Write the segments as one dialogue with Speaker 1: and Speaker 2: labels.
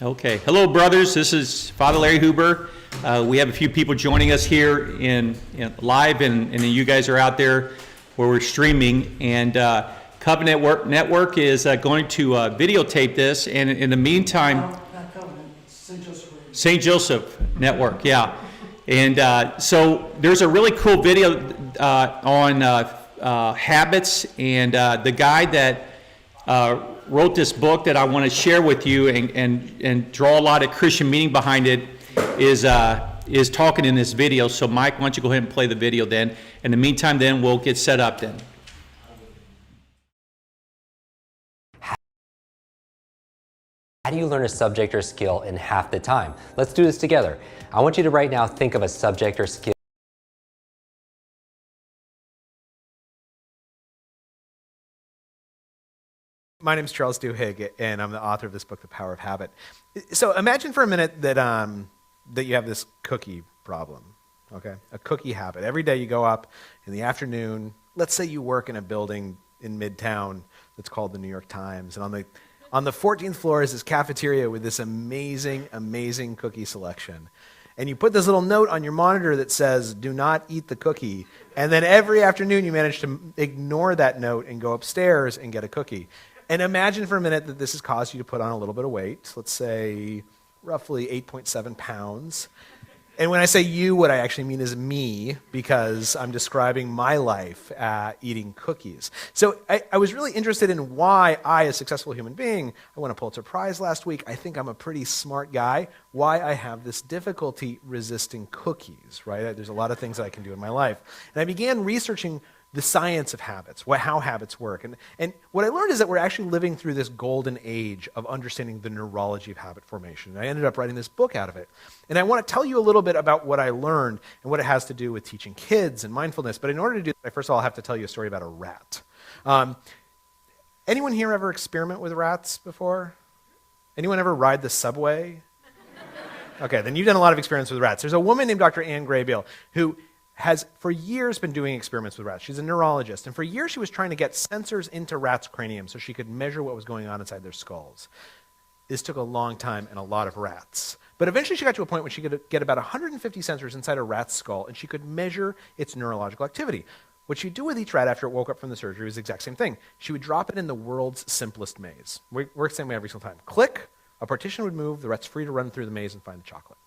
Speaker 1: Okay. Hello, brothers. This is Father Larry Huber. We have a few people joining us here in live, and then you guys are out there where we're streaming. And Covenant Network is going to videotape this. And in the meantime,
Speaker 2: Not Covenant, St. Joseph Radio.
Speaker 1: St. Joseph Network, yeah. And so there's a really cool video on habits, and the guy that wrote this book that I want to share with you and draw a lot of Christian meaning behind it is talking in this video. So Mike, why don't you go ahead and play the video then. In the meantime, then we'll get set up then.
Speaker 3: How do you learn a subject or skill in half the time? Let's do this together. I want you to right now think of a subject or skill.
Speaker 4: My name is Charles Duhigg, and I'm the author of this book, The Power of Habit. So imagine for a minute that that you have this cookie problem, okay? A cookie habit. Every day you go up in the afternoon. Let's say you work in a building in Midtown that's called the New York Times, and on the 14th floor is this cafeteria with this amazing, amazing cookie selection. And you put this little note on your monitor that says, "Do not eat the cookie." And then every afternoon you manage to ignore that note and go upstairs and get a cookie. And imagine for a minute that this has caused you to put on a little bit of weight, let's say roughly 8.7 pounds. And when I say you, what I actually mean is me, because I'm describing my life eating cookies. So I was really interested in why I, a successful human being, I won a Pulitzer Prize last week, I think I'm a pretty smart guy, why I have this difficulty resisting cookies, right? There's a lot of things that I can do in my life. And I began researching the science of habits, how habits work. And what I learned is that we're actually living through this golden age of understanding the neurology of habit formation. And I ended up writing this book out of it. And I want to tell you a little bit about what I learned and what it has to do with teaching kids and mindfulness. But in order to do that, first of all, I have to tell you a story about a rat. Anyone here ever experiment with rats before? Anyone ever ride the subway? Okay, then you've done a lot of experience with rats. There's a woman named Dr. Ann Graybiel who has for years been doing experiments with rats. She's a neurologist, and for years she was trying to get sensors into rats' cranium so she could measure what was going on inside their skulls. This took a long time and a lot of rats. But eventually she got to a point when she could get about 150 sensors inside a rat's skull, and she could measure its neurological activity. What she'd do with each rat after it woke up from the surgery was the exact same thing. She would drop it in the world's simplest maze. Works the same way every single time. Click, a partition would move, the rat's free to run through the maze and find the chocolate.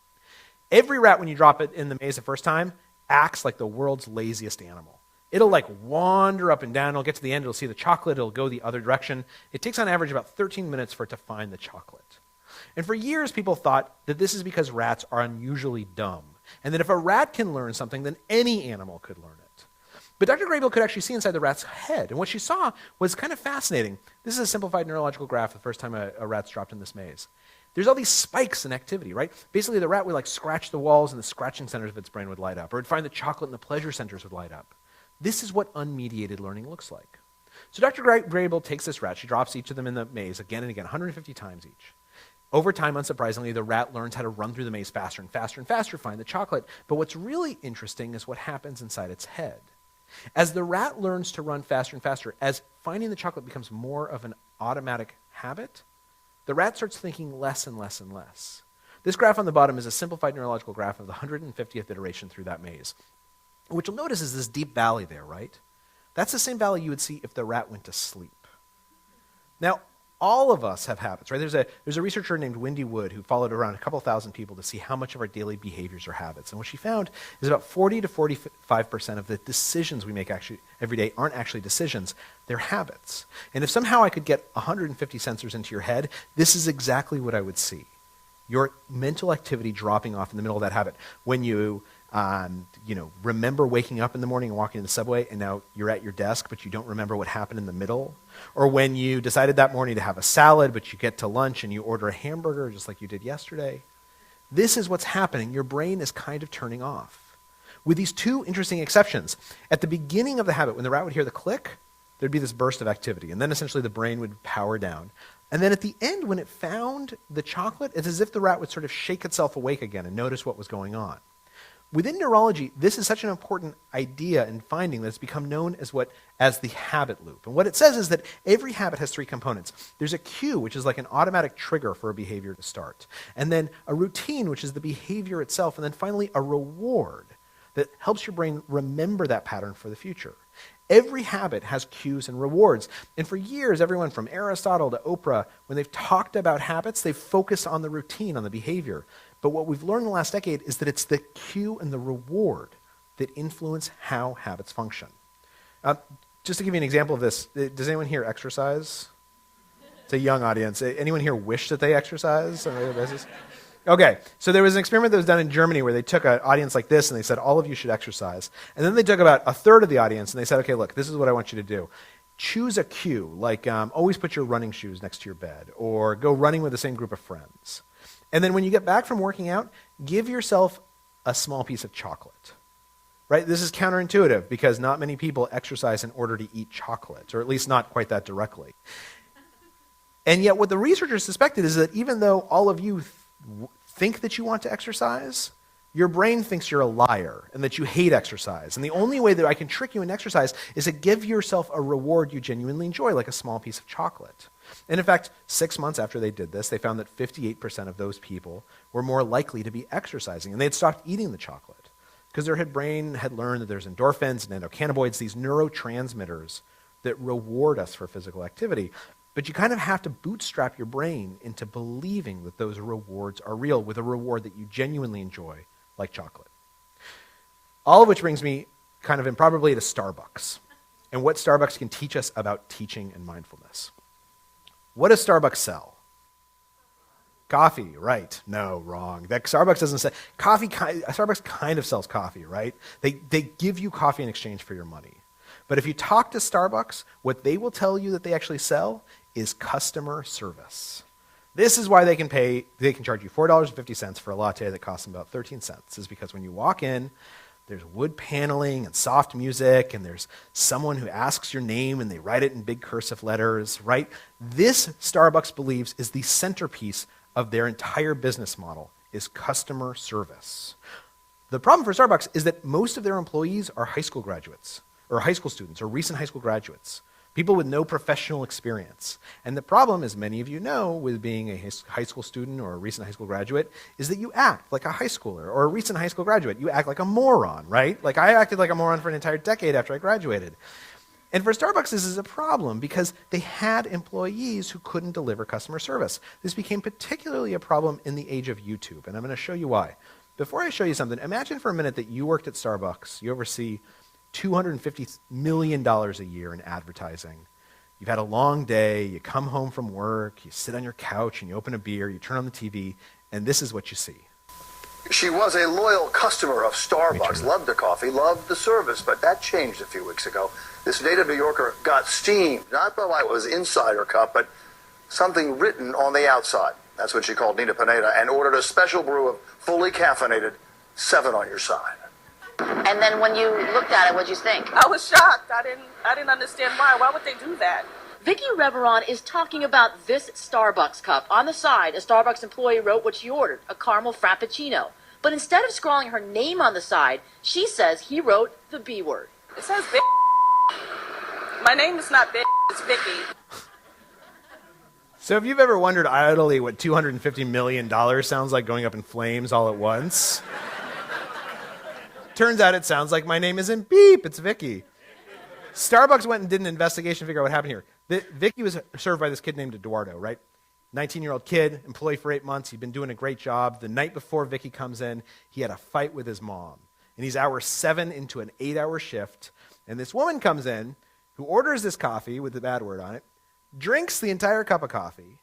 Speaker 4: Every rat, when you drop it in the maze the first time, acts like the world's laziest animal. It'll like wander up and down, it'll get to the end, it'll see the chocolate, it'll go the other direction. It takes on average about 13 minutes for it to find the chocolate. And for years people thought that this is because rats are unusually dumb, and that if a rat can learn something, then any animal could learn it. But Dr. Graybiel could actually see inside the rat's head, and what she saw was kind of fascinating. This is a simplified neurological graph the first time a rat's dropped in this maze. There's all these spikes in activity, right? Basically, the rat would like scratch the walls and the scratching centers of its brain would light up, or it'd find the chocolate and the pleasure centers would light up. This is what unmediated learning looks like. So Dr. Graybiel takes this rat, she drops each of them in the maze again and again, 150 times each. Over time, unsurprisingly, the rat learns how to run through the maze faster and faster and faster, find the chocolate. But what's really interesting is what happens inside its head. As the rat learns to run faster and faster, as finding the chocolate becomes more of an automatic habit, the rat starts thinking less and less and less. This graph on the bottom is a simplified neurological graph of the 150th iteration through that maze. What you'll notice is this deep valley there, right? That's the same valley you would see if the rat went to sleep. Now, all of us have habits, right? There's a researcher named Wendy Wood who followed around a couple thousand people to see how much of our daily behaviors are habits. And what she found is about 40 to 45% of the decisions we make actually every day aren't actually decisions, they're habits. And if somehow I could get 150 sensors into your head, this is exactly what I would see. Your mental activity dropping off in the middle of that habit. When you remember waking up in the morning and walking in the subway, and now you're at your desk, but you don't remember what happened in the middle. Or when you decided that morning to have a salad, but you get to lunch and you order a hamburger just like you did yesterday. This is what's happening. Your brain is kind of turning off. With these two interesting exceptions. At the beginning of the habit, when the rat would hear the click, there'd be this burst of activity, and then essentially the brain would power down. And then at the end, when it found the chocolate, it's as if the rat would sort of shake itself awake again and notice what was going on. Within neurology, this is such an important idea and finding that it's become known as the habit loop. And what it says is that every habit has three components. There's a cue, which is like an automatic trigger for a behavior to start. And then a routine, which is the behavior itself. And then finally, a reward that helps your brain remember that pattern for the future. Every habit has cues and rewards. And for years, everyone from Aristotle to Oprah, when they've talked about habits, they've focused on the routine, on the behavior. But what we've learned in the last decade is that it's the cue and the reward that influence how habits function. Just to give you an example of this, does anyone here exercise? It's a young audience. Anyone here wish that they exercise on a regular basis? Okay, so there was an experiment that was done in Germany where they took an audience like this and they said, all of you should exercise. And then they took about a third of the audience and they said, okay, look, this is what I want you to do. Choose a cue, like always put your running shoes next to your bed, or go running with the same group of friends. And then when you get back from working out, give yourself a small piece of chocolate. Right? This is counterintuitive because not many people exercise in order to eat chocolate, or at least not quite that directly. And yet what the researchers suspected is that even though all of you think that you want to exercise, your brain thinks you're a liar and that you hate exercise. And the only way that I can trick you into exercise is to give yourself a reward you genuinely enjoy, like a small piece of chocolate. And in fact, 6 months after they did this, they found that 58% of those people were more likely to be exercising, and they had stopped eating the chocolate because their brain had learned that there's endorphins and endocannabinoids, these neurotransmitters that reward us for physical activity. But you kind of have to bootstrap your brain into believing that those rewards are real with a reward that you genuinely enjoy, like chocolate. All of which brings me kind of improbably to Starbucks and what Starbucks can teach us about teaching and mindfulness. What does Starbucks sell? Coffee, right. No, wrong. That Starbucks doesn't sell coffee. Starbucks kind of sells coffee, right? They give you coffee in exchange for your money. But if you talk to Starbucks, what they will tell you that they actually sell is customer service. This is why they can charge you $4.50 for a latte that costs them about 13 cents, is because when you walk in, there's wood paneling and soft music, and there's someone who asks your name and they write it in big cursive letters, right? This, Starbucks believes, is the centerpiece of their entire business model, is customer service. The problem for Starbucks is that most of their employees are high school graduates, or high school students, or recent high school graduates. People with no professional experience. And the problem, as many of you know, with being a high school student or a recent high school graduate, is that you act like a high schooler or a recent high school graduate. You act like a moron, right? Like I acted like a moron for an entire decade after I graduated. And for Starbucks, this is a problem because they had employees who couldn't deliver customer service. This became particularly a problem in the age of YouTube, and I'm going to show you why. Before I show you something, imagine for a minute that you worked at Starbucks. You oversee $250 million a year in advertising. You've had a long day, you come home from work, you sit on your couch and you open a beer, you turn on the TV, and this is what you see.
Speaker 5: She was a loyal customer of Starbucks, loved the coffee, loved the service, but that changed a few weeks ago. This native New Yorker got steamed, not by what was inside her cup, but something written on the outside. That's what she called Nina Pineda, and ordered a special brew of fully caffeinated 7 on your side.
Speaker 6: And then when you looked at it, what'd you think?
Speaker 7: I was shocked. I didn't understand why. Why would they do that?
Speaker 6: Vicky Reveron is talking about this Starbucks cup. On the side, a Starbucks employee wrote what she ordered, a caramel frappuccino. But instead of scrawling her name on the side, she says he wrote the B word.
Speaker 7: It says Vicky. My name is not Vicky, it's Vicky.
Speaker 4: So if you've ever wondered idly what $250 million sounds like going up in flames all at once, turns out it sounds like my name isn't Beep, it's Vicky. Starbucks went and did an investigation to figure out what happened here. Vicky was served by this kid named Eduardo, right? 19-year-old kid, employee for 8 months. He'd been doing a great job. The night before Vicky comes in, he had a fight with his mom. And he's hour 7 into an 8-hour shift. And this woman comes in who orders this coffee with the bad word on it, drinks the entire cup of coffee,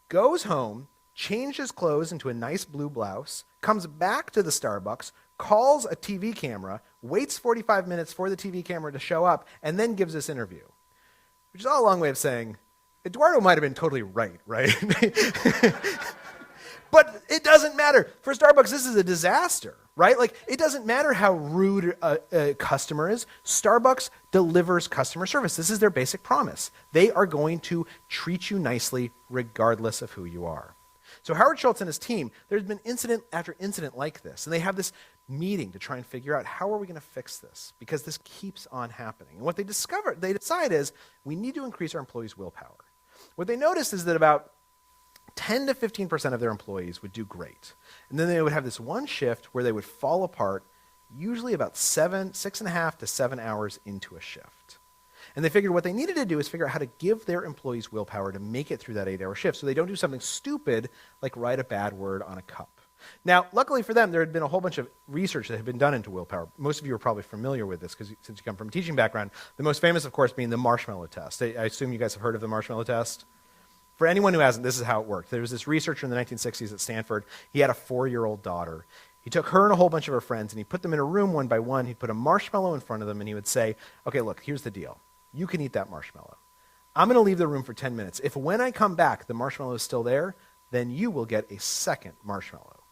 Speaker 4: goes home, changes clothes into a nice blue blouse, comes back to the Starbucks, calls a TV camera, waits 45 minutes for the TV camera to show up, and then gives this interview. Which is all a long way of saying, Eduardo might have been totally right? But it doesn't matter. For Starbucks, this is a disaster, right? Like, it doesn't matter how rude a customer is. Starbucks delivers customer service. This is their basic promise. They are going to treat you nicely regardless of who you are. So Howard Schultz and his team, there's been incident after incident like this, and they have this meeting to try and figure out how are we going to fix this, because this keeps on happening. And what they decide is we need to increase our employees' willpower. What they noticed is that about 10 to 15% of their employees would do great. And then they would have this one shift where they would fall apart, usually about 6.5 to 7 hours into a shift. And they figured what they needed to do is figure out how to give their employees willpower to make it through that 8-hour shift so they don't do something stupid like write a bad word on a cup. Now, luckily for them, there had been a whole bunch of research that had been done into willpower. Most of you are probably familiar with this because since you come from a teaching background, the most famous, of course, being the marshmallow test. I assume you guys have heard of the marshmallow test. For anyone who hasn't, this is how it worked. There was this researcher in the 1960s at Stanford. He had a 4-year-old daughter. He took her and a whole bunch of her friends, and he put them in a room one by one. He'd put a marshmallow in front of them, and he would say, okay, look, here's the deal. You can eat that marshmallow. I'm going to leave the room for 10 minutes. If when I come back, the marshmallow is still there, then you will get a second marshmallow.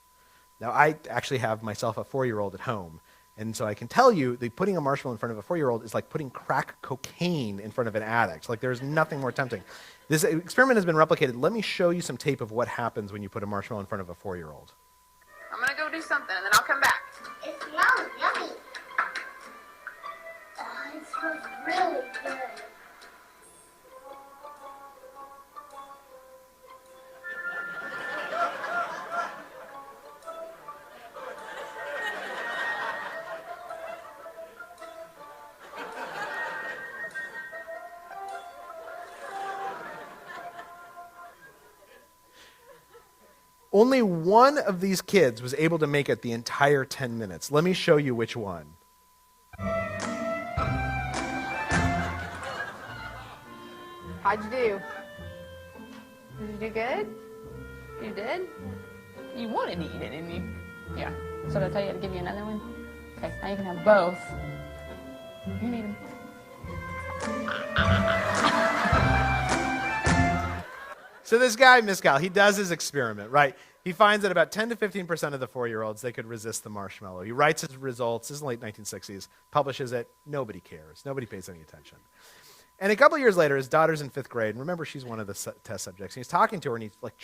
Speaker 4: Now, I actually have myself a 4-year-old at home, and so I can tell you that putting a marshmallow in front of a 4-year-old is like putting crack cocaine in front of an addict. Like, there's nothing more tempting. This experiment has been replicated. Let me show you some tape of what happens when you put a marshmallow in front of a 4-year-old.
Speaker 7: I'm going to go do something, and then I'll come back.
Speaker 8: It smells yummy. Oh, it smells really good.
Speaker 4: Only one of these kids was able to make it the entire 10 minutes. Let me show you which one.
Speaker 9: How'd you do? Did you do good? You did?
Speaker 10: You wanted to eat it, didn't you? Yeah. So did I tell you to give you another one? Okay, now you can have both. You need them.
Speaker 4: So this guy, Miskal, he does his experiment, right? He finds that about 10 to 15% of the 4-year-olds, they could resist the marshmallow. He writes his results, this is the late 1960s, publishes it, nobody cares. Nobody pays any attention. And a couple years later, his daughter's in 5th grade, and remember, she's one of the test subjects. And he's talking to her, and he's like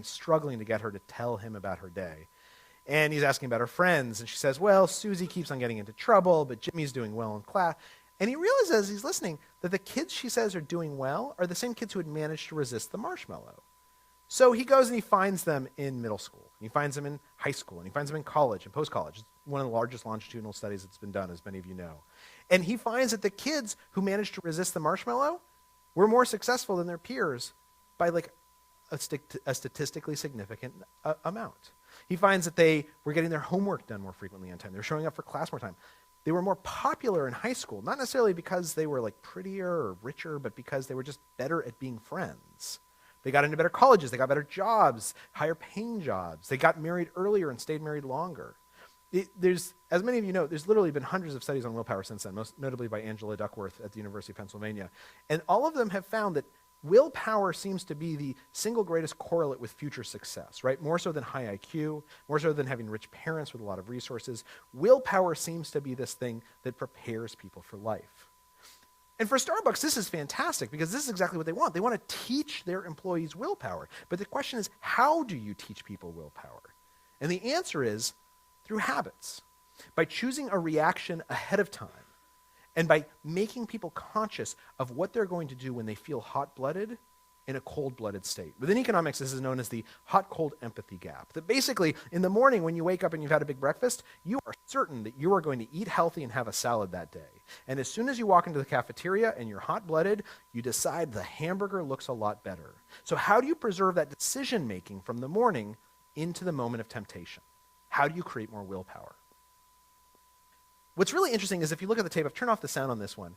Speaker 4: struggling to get her to tell him about her day. And he's asking about her friends, and she says, well, Susie keeps on getting into trouble, but Jimmy's doing well in class. And he realizes as he's listening that the kids she says are doing well are the same kids who had managed to resist the marshmallow. So he goes and he finds them in middle school. He finds them in high school, and he finds them in college and post-college. It's one of the largest longitudinal studies that's been done, as many of you know. And he finds that the kids who managed to resist the marshmallow were more successful than their peers by like a statistically significant amount. He finds that they were getting their homework done more frequently on time. They were showing up for class more time. They were more popular in high school, not necessarily because they were like prettier or richer, but because they were just better at being friends. They got into better colleges, they got better jobs, higher paying jobs. They got married earlier and stayed married longer. There's, as many of you know, there's literally been hundreds of studies on willpower since then, most notably by Angela Duckworth at the University of Pennsylvania. And all of them have found that willpower seems to be the single greatest correlate with future success, right? More so than high IQ, more so than having rich parents with a lot of resources. Willpower seems to be this thing that prepares people for life. And for Starbucks, this is fantastic because this is exactly what they want. They want to teach their employees willpower. But the question is, how do you teach people willpower? And the answer is through habits, by choosing a reaction ahead of time, and by making people conscious of what they're going to do when they feel hot-blooded in a cold-blooded state. Within economics, this is known as the hot-cold empathy gap. That basically, in the morning when you wake up and you've had a big breakfast, you are certain that you are going to eat healthy and have a salad that day. And as soon as you walk into the cafeteria and you're hot-blooded, you decide the hamburger looks a lot better. So how do you preserve that decision-making from the morning into the moment of temptation? How do you create more willpower? What's really interesting is if you look at the tape, I've turned off the sound on this one.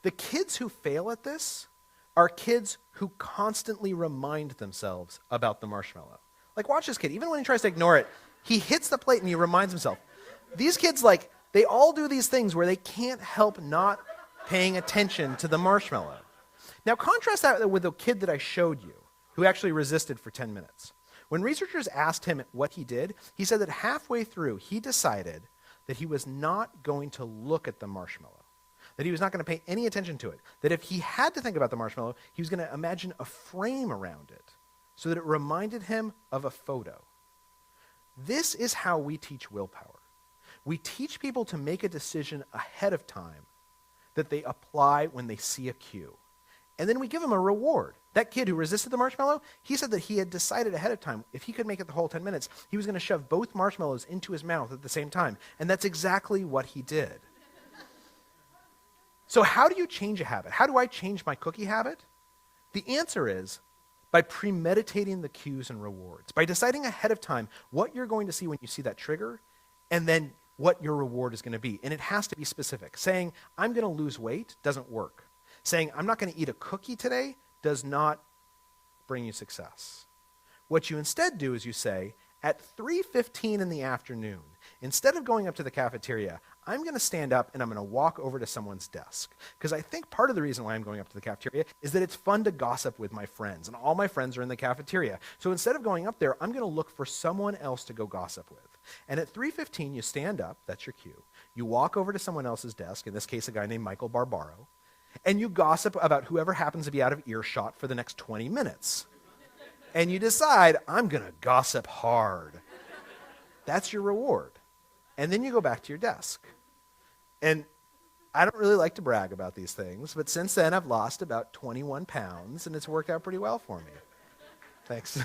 Speaker 4: The kids who fail at this are kids who constantly remind themselves about the marshmallow. Like, watch this kid. Even when he tries to ignore it, he hits the plate and he reminds himself. These kids, like, they all do these things where they can't help not paying attention to the marshmallow. Now, contrast that with the kid that I showed you, who actually resisted for 10 minutes. When researchers asked him what he did, he said that halfway through, he decided that he was not going to look at the marshmallow, that he was not going to pay any attention to it, that if he had to think about the marshmallow, he was going to imagine a frame around it so that it reminded him of a photo. This is how we teach willpower. We teach people to make a decision ahead of time that they apply when they see a cue. And then we give them a reward. That kid who resisted the marshmallow, he said that he had decided ahead of time, if he could make it the whole 10 minutes, he was going to shove both marshmallows into his mouth at the same time. And that's exactly what he did. So how do you change a habit? How do I change my cookie habit? The answer is by premeditating the cues and rewards, by deciding ahead of time what you're going to see when you see that trigger, and then what your reward is going to be. And it has to be specific. Saying, I'm going to lose weight doesn't work. Saying, I'm not going to eat a cookie today does not bring you success. What you instead do is you say, at 3:15 in the afternoon, instead of going up to the cafeteria, I'm going to stand up and I'm going to walk over to someone's desk. Because I think part of the reason why I'm going up to the cafeteria is that it's fun to gossip with my friends, and all my friends are in the cafeteria. So instead of going up there, I'm going to look for someone else to go gossip with. And at 3:15, you stand up, that's your cue. You walk over to someone else's desk, in this case, a guy named Michael Barbaro, and you gossip about whoever happens to be out of earshot for the next 20 minutes. And you decide, I'm going to gossip hard. That's your reward. And then you go back to your desk. And I don't really like to brag about these things, but since then I've lost about 21 pounds, and it's worked out pretty well for me. Thanks.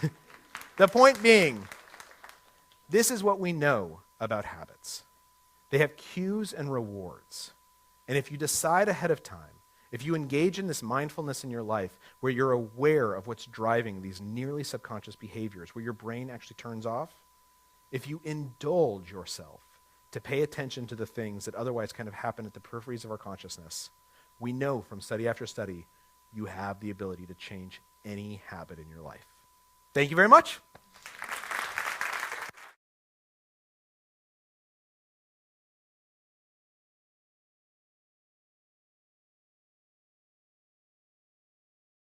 Speaker 4: The point being, this is what we know about habits. They have cues and rewards. And if you decide ahead of time, if you engage in this mindfulness in your life where you're aware of what's driving these nearly subconscious behaviors, where your brain actually turns off, if you indulge yourself to pay attention to the things that otherwise kind of happen at the peripheries of our consciousness, we know from study after study, you have the ability to change any habit in your life. Thank you very much.